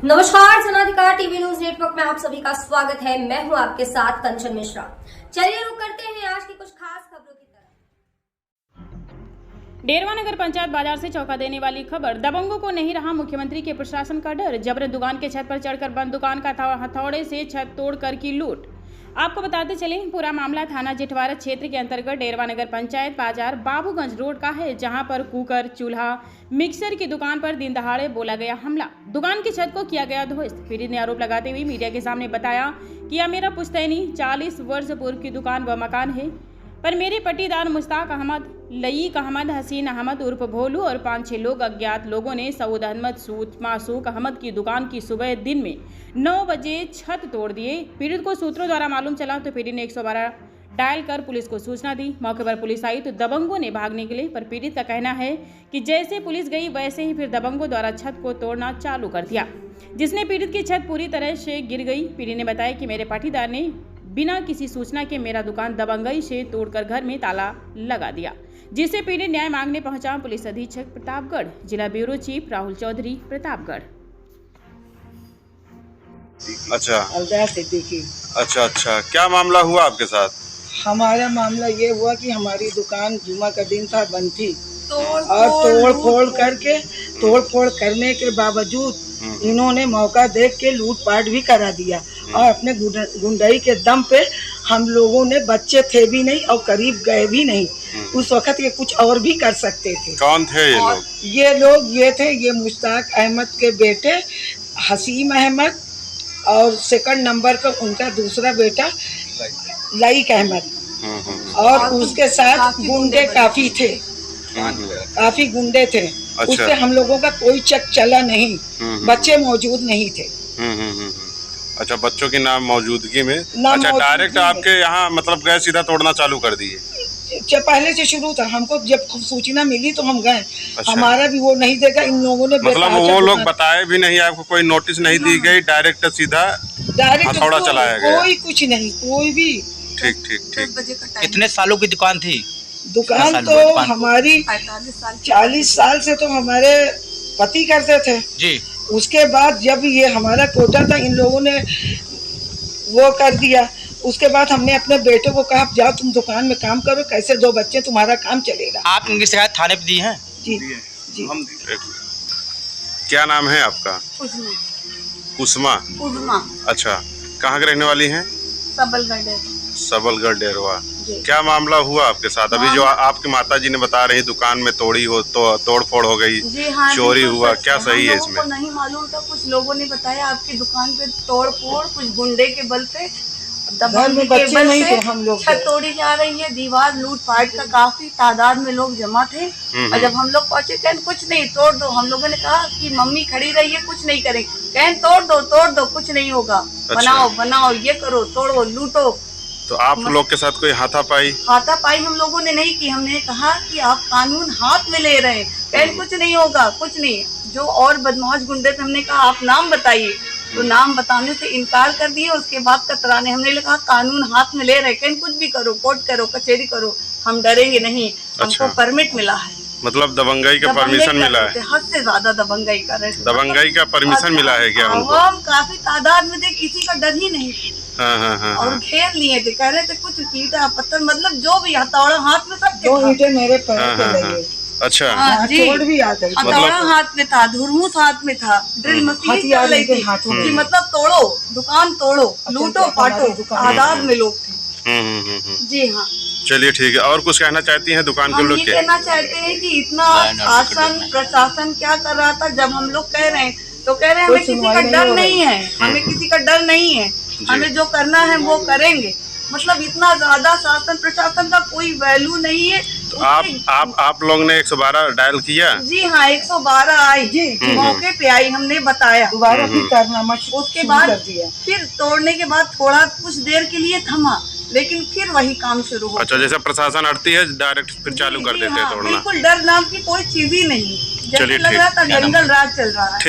नमस्कार, जनाधिकार TV news network में आप सभी का स्वागत है। मैं हूं आपके साथ कंचन मिश्रा। चलिए रुक करते हैं आज की कुछ खास खबरों की तरफ। डेरवा नगर पंचायत बाजार से चौंका देने वाली खबर। दबंगों को नहीं रहा मुख्यमंत्री के प्रशासन का डर। जबरन दुकान के छत पर चढ़कर बंद दुकान का हथौड़े से छत तोड़कर की लूट। आपको बताते चलें, पूरा मामला थाना जेठवारा क्षेत्र के अंतर्गत डेरवा नगर पंचायत बाजार बाबूगंज रोड का है, जहां पर कुकर, चूल्हा, मिक्सर की दुकान पर दिन दहाड़े बोला गया हमला। दुकान की छत को किया गया ध्वस्त। पीड़ित ने आरोप लगाते हुए मीडिया के सामने बताया कि यह मेरा पुश्तैनी 40 वर्ष पूर्व की दुकान व मकान है, पर मेरे पट्टीदार मुश्ताक अहमद, लईक अहमद, हसीन अहमद उर्फ भोलू और 5-6 लोग अज्ञात लोगों ने सऊद अहमद, मासूक अहमद की दुकान की सुबह दिन में 9 बजे छत तोड़ दिए। पीड़ित को सूत्रों द्वारा मालूम चला तो पीड़ित ने 112 डायल कर पुलिस को सूचना दी। मौके पर पुलिस आई तो दबंगों ने भागने के लिए, पर पीड़ित का कहना है कि जैसे पुलिस गई वैसे ही फिर दबंगों द्वारा छत को तोड़ना चालू कर दिया, जिसने पीड़ित की छत पूरी तरह से गिर गई। पीड़ित ने बताया कि मेरे पाटीदार ने बिना किसी सूचना के मेरा दुकान दबंगई से तोड़कर घर में ताला लगा दिया, जिससे पीड़ित न्याय मांगने पहुंचा। पुलिस अधीक्षक प्रतापगढ़, जिला ब्यूरो चीफ राहुल चौधरी, प्रतापगढ़। अच्छा, क्या मामला हुआ आपके साथ? हमारा मामला ये हुआ कि हमारी दुकान जुमा का दिन था, बंद थी और तोड़ फोड़ करने के बावजूद इन्होंने मौका देख के लूटपाट भी करा दिया और अपने गुंडाई के दम पे हम लोगों ने, बच्चे थे भी नहीं और करीब गए भी नहीं। उस वक्त ये कुछ और भी कर सकते थे। कौन थे ये लोग? ये थे ये मुश्ताक अहमद के बेटे हसीम अहमद और सेकंड नंबर का उनका दूसरा बेटा लईक अहमद और उसके साथ गुंडे काफी थे, काफी गुंडे थे। अच्छा। उसपे हम लोगों का कोई चेक चला नहीं, बच्चे मौजूद नहीं थे। अच्छा, बच्चों की नाम मौजूदगी में। अच्छा, डायरेक्ट आपके यहाँ मतलब गए, सीधा तोड़ना चालू कर दिए? पहले से शुरू था। हमको जब सूचना मिली तो हम गए। अच्छा। हमारा भी वो नहीं देखा, इन लोगों ने मतलब वो लोग बताए भी नहीं आपको, कोई नोटिस नहीं दी गई, डायरेक्ट सीधा हथौड़ा चलाया गया? कोई कुछ नहीं, कोई भी। ठीक। कितने सालों की दुकान थी? दुकान तो हमारी 40 साल से तो हमारे पति करते थे जी। उसके बाद जब ये हमारा कोटा था, इन लोगों ने वो कर दिया। उसके बाद हमने अपने बेटे को कहा, जाओ तुम दुकान में काम करो, कैसे 2 बच्चे, तुम्हारा काम चलेगा। आप इनकी शिकायत थाने पे दी है? जी। क्या नाम है आपका? कुसमा। अच्छा, कहाँ के रहने वाली हैं? सबलगढ़ डेरवा। क्या मामला हुआ आपके साथ? अभी जो आपकी माता जी ने बता रही दुकान में तोड़ी हो तो तोड़ फोड़ हो गई, चोरी हुआ, क्या सही है इसमें? को नहीं मालूम था, कुछ लोगों ने बताया आपकी दुकान पे तोड़ फोड़, कुछ गुंडे के बल पे, दबंग के बल पे हम लोग छत तोड़ी जा रही है, दीवार लूट पाट का काफी तादाद में लोग जमा थे। और जब हम लोग पहुंचे, कहन कुछ नहीं, तोड़ दो। हम लोगों ने कहा कि मम्मी खड़ी रही है, कुछ नहीं करेंगे। कहन तोड़ दो, कुछ नहीं होगा। अच्छा। बनाओ, ये करो, तोड़ो, लूटो। तो आप लोग के साथ कोई हाथापाई हम लोगों ने नहीं की। हमने कहा कि आप कानून हाथ में ले रहे हैं, कहन कुछ नहीं होगा, कुछ नहीं। जो और बदमाश गुंडे थे, हमने कहा आप नाम बताइए, तो नाम बताने से इनकार कर दिए। उसके बाद कतराने, हमने कहा कानून हाथ में ले रहे, कहन कुछ भी करो, कोर्ट करो, कचहरी करो, हम डरेंगे नहीं। अच्छा। हमको परमिट मिला है, मतलब दबंगई का परमिशन मिला है? हद से ज्यादा दबंगई कर रहे थे। दबंगई का परमिशन मिला है क्या उनको? हम काफी तादाद में थे, किसी का डर ही नहीं। हाँ। और घेर लिए थे, कह रहे थे कुछ ईंटा पत्थर, मतलब जो भी हथौड़ा हाथ में, सब 2 ईंटें मेरे पैर पे लगे। अच्छा। चोट भी आ गई। हथौड़ा हाथ में था, धुरमुस हाथ में था, ड्रिल मशीन चल रही थी कि मतलब तोड़ो, दुकान तोड़ो, लूटो पाटो, तादाद में लोग थे। जी हाँ। चलिए ठीक है, और कुछ कहना चाहती हैं दुकान के हम लोग? ये कहना चाहते हैं कि इतना शासन प्रशासन क्या कर रहा था। जब हम लोग कह रहे हैं तो कह रहे हैं हमें किसी का डर नहीं है, हमें किसी का डर नहीं है, हमें जो करना है वो करेंगे। मतलब इतना ज्यादा शासन प्रशासन का कोई वैल्यू नहीं है। तो आप लोग ने 112 डायल किया? जी हाँ, 112 आई जी, मौके पे आई, हमने बताया। दोबारा फिर करना उसके बाद फिर तोड़ने के बाद थोड़ा कुछ देर के लिए थमा, लेकिन फिर वही काम शुरू हो। अच्छा, जैसे प्रशासन हटती है डायरेक्ट फिर चालू कर देते हैं तोड़ना? बिल्कुल, डर नाम की कोई चीज ही नहीं। चलिए लग रहा था जंगल राज चल रहा है।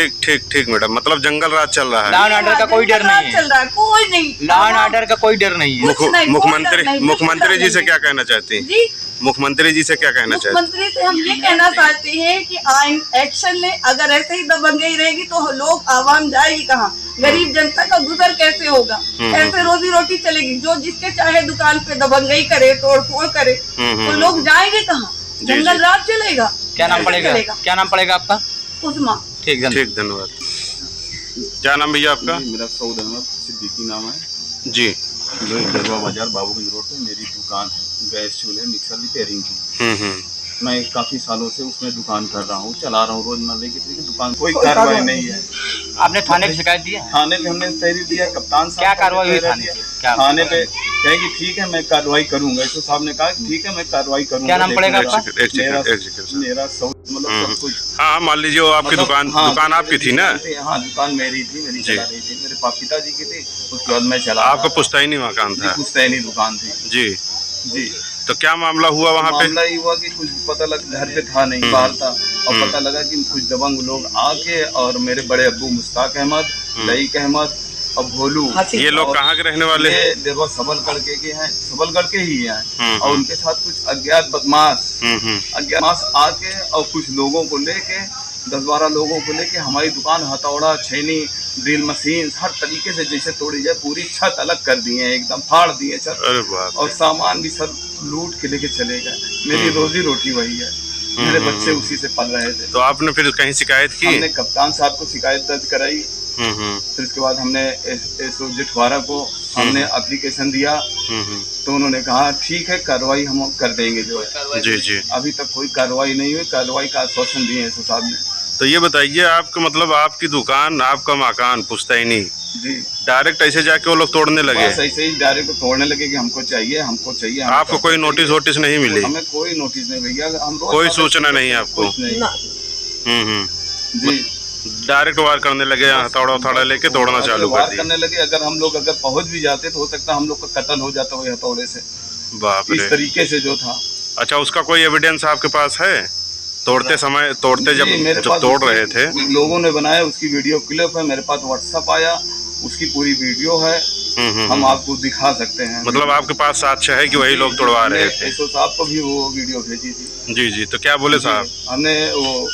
ठीक मैडम, मतलब जंगल राज चल रहा है। लॉ एंड ऑर्डर का कोई डर नहीं है, चल रहा है, कोई नहीं। लॉ एंड ऑर्डर का कोई डर नहीं है। मुख्यमंत्री जी से क्या कहना चाहती हैं? जी मुख्यमंत्री जी से क्या कहना चाहते मुख्यमंत्री से हम ये कहना चाहते हैं कि आइन एक्शन ले। अगर ऐसे ही दबंगई रहेगी तो लोग आवाम जाएगी कहाँ? गरीब जनता का गुजर कैसे होगा? कैसे रोजी रोटी चलेगी? जो जिसके चाहे दुकान पे दबंगई करे, तोड़ फोड़ करे, तो लोग जाएंगे कहाँ? जंगल राज चलेगा। क्या नाम पड़ेगा? क्या नाम पड़ेगा आपका? उस्मा। ठीक धन्यवाद। क्या नाम भैया आपका? मेरा सऊद अहमद सिद्दीकी नाम है जी। दरवा बाजार बाबूगंज रोड पे मेरी दुकान है, गैस चूल्हे मिक्सर रिपेयरिंग की। मैं काफी सालों से उसमें दुकान कर रहा हूँ, चला रहा हूँ रोजमर्रा की तरीके। दुकान कोई कार्रवाई नहीं है। आपने थाने पे शिकायत दी है? थाने पे हमने तहरीर दिया, कप्तान साहब क्या कार्रवाई हुई थाने पे? थाने पे कहे कि ठीक है मैं कार्रवाई करूंगा। एसओ साहब ने कहा ठीक है मैं कार्रवाई करूंगा। क्या नाम पड़ेगा आपका? मेरा सऊद मतलब सब कुछ। हाँ, मान लीजिए वो आपकी दुकान आपकी थी ना? हाँ, दुकान मेरी थी, मेरी चला रही थी, मेरे पिताजी की थी। उसके बाद मैं चला। आपका पुश्तैनी मकान था? पुश्तैनी दुकान थी जी जी। तो क्या मामला हुआ वहाँ पे? मामला ये हुआ कि कुछ पता लगा, घर पे था नहीं, बाहर था, और पता लगा कि कुछ दबंग लोग आके और मेरे बड़े अब्बू मुश्ताक अहमद, लईक अहमद और भोलू, ये लोग कहाँ के रहने वाले हैं? देरवा सबलगढ़ के हैं, सबलगढ़ के ही हैं। और उनके साथ कुछ अज्ञात बदमाश आके और कुछ लोगों को लेके 10-12 लोगों को लेके हमारी दुकान हथौड़ा, छेनी, ड्रिल मशीन हर तरीके से जैसे तोड़ी जाए पूरी छत अलग कर दिए, एकदम फाड़ दिए छत। अरे बाप। और सामान भी सब लूट के लेके चले गए। मेरी रोजी रोटी वही है, मेरे बच्चे उसी से पल रहे थे। तो आपने फिर कहीं शिकायत की? हमने कप्तान साहब को शिकायत दर्ज कराई। फिर उसके बाद हमने एसओ जिठवारा को हमने एप्लीकेशन दिया। तो उन्होंने कहा ठीक है कार्रवाई हम कर देंगे जो है। जी। अभी तक कोई कार्रवाई नहीं हुई। कार्रवाई का आश्वासन दिए एसओ साहब ने। तो ये बताइए आपका मतलब आपकी दुकान, आपका मकान पुश्तैनी जी, डायरेक्ट ऐसे जाके वो लोग तोड़ने लगे? बस ऐसे ही डायरेक्ट तोड़ने लगे कि हमको चाहिए। आपको कोई नोटिस नहीं मिली? हमें कोई नोटिस नहीं भैया, हम कोई सूचना नहीं आपको? जी, डायरेक्ट वार करने लगे, हथौड़ा लेके तोड़ना चालू कर दिया? करने लगे। अगर हम लोग पहुंच भी जाते तो हो सकता हम लोग का कत्ल हो जाता हो हथौड़े से। बाप रे। इस तरीके से जो था। अच्छा, उसका कोई एविडेंस आपके पास है? तोड़ते जब तोड़ रहे थे लोगों ने बनाया, उसकी वीडियो क्लिप है मेरे पास, व्हाट्सएप आया, उसकी पूरी वीडियो है। हम आपको दिखा सकते हैं। मतलब आपके पास साक्ष्य है कि वही लोग तोड़वा रहे थे? एसओ साहब को भी वो वीडियो भेजी थी। जी। तो क्या बोले साहब? हमने वो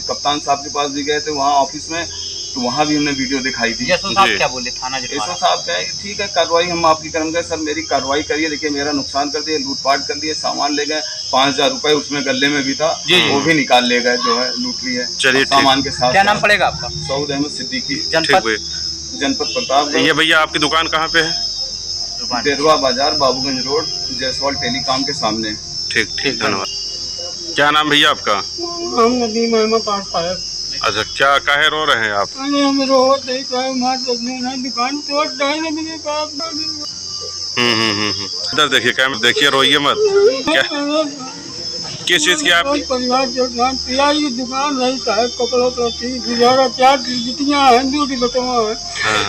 कप्तान साहब के पास भी गए थे वहाँ ऑफिस में, तो वहाँ भी हमने वीडियो दिखाई थी। एसओ साहब क्या बोले? थाना एसओ साहब कहे ठीक है कार्रवाई हम आपकी करेंगे। सर मेरी कार्रवाई करिए, देखिए मेरा नुकसान कर दिए, लूटपाट कर दिए, सामान ले गए, 5000 रुपए उसमें गले में भी था, वो भी निकाल ले गए, जो है लूट लिए। चलिए सामान के साथ। क्या नाम पड़ेगा आपका? सऊद अहमद सिद्दीकी, जनपद प्रताप। ये भैया आपकी दुकान कहाँ पे है? देरवा बाजार बाबूगंज रोड, जायसवाल टेलीकॉम के सामने। ठीक, धन्यवाद। क्या नाम भैया आपका? हम नदीम अहमद पास। अच्छा, क्या काहे रो रहे हैं आप? हम रो दुकान तोड़ इधर देखिए, कैमरा देखिए, रोइए मत। क्या किस चीज की आप? परिवार की दुकान रही है, कपड़ों की गुजारा, क्या जितनियाँ हैं दूरी बटवा है,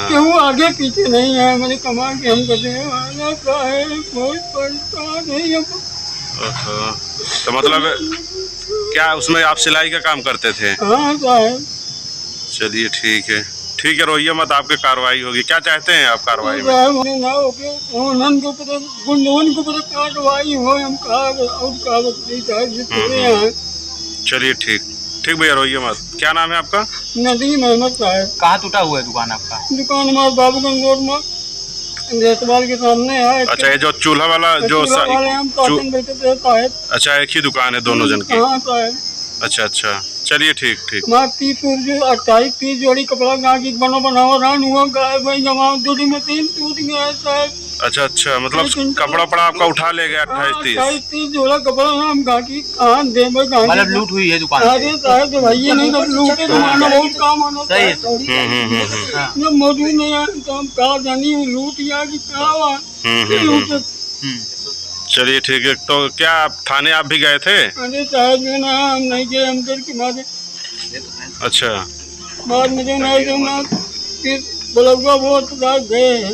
क्यों आगे पीछे नहीं है। मैंने कमा के हम करते कोई परेशान नहीं है। तो मतलब क्या उसमें आप सिलाई का काम करते थे? हाँ साहब। चलिए ठीक है, रोइए मत, आपकी कार्रवाई होगी। क्या चाहते हैं आप कार्रवाई में? कार्रवाई हो, हम चलिए ठीक भैया, रोइए मत। क्या नाम है आपका? नदीम अहमद साहब। कहाँ टूटा हुआ है दुकान आपका? दुकान हमारे बाबूगंज रोड में जायसवाल के सामने है। अच्छा, ये जो चूल्हा वाला जो अच्छा, एक ही दुकान है दोनों जन की? अच्छा, चलिए ठीक। 28-30 जोड़ी कपड़ा बनावा रान हुआ भाई, जमा दूरी में 3 टूट गया साहब। अच्छा, मतलब कपड़ा पड़ा आपका उठा ले गया 28-30 जोड़ा कपड़ा हम गाकी कहाँ दे, मतलब लूट हुई है दुकान? अरे साहब भाई नहीं लूटे, तुम्हारा बहुत काम होना जब मौजूद नहीं है तो हम कहा जानी लूट या कि कहा। चलिए ठीक है। तो क्या आप थाने आप भी गए थे? अरे साहब जो ना हम नहीं गए, हम डर के मारे। अच्छा, बाद में जो ना फिर बोला वो गए हैं।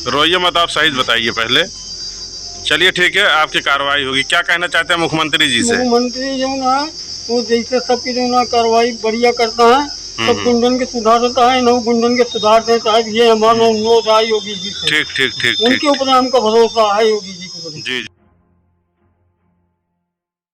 रोइए मत, आप सही बताइए पहले। चलिए ठीक है, आपकी कार्रवाई होगी। क्या कहना चाहते हैं मुख्यमंत्री जी से? मुख्यमंत्री जो ना वो जैसे सबकी जो ना कार्रवाई बढ़िया करता है, सब गुंडन के सुधारता है, नौ गुंडन के सुधार देता है। ये हमारा अनुरोध है योगी जी से। ठीक। उनके ऊपर हमको भरोसा है योगी जी को। जी।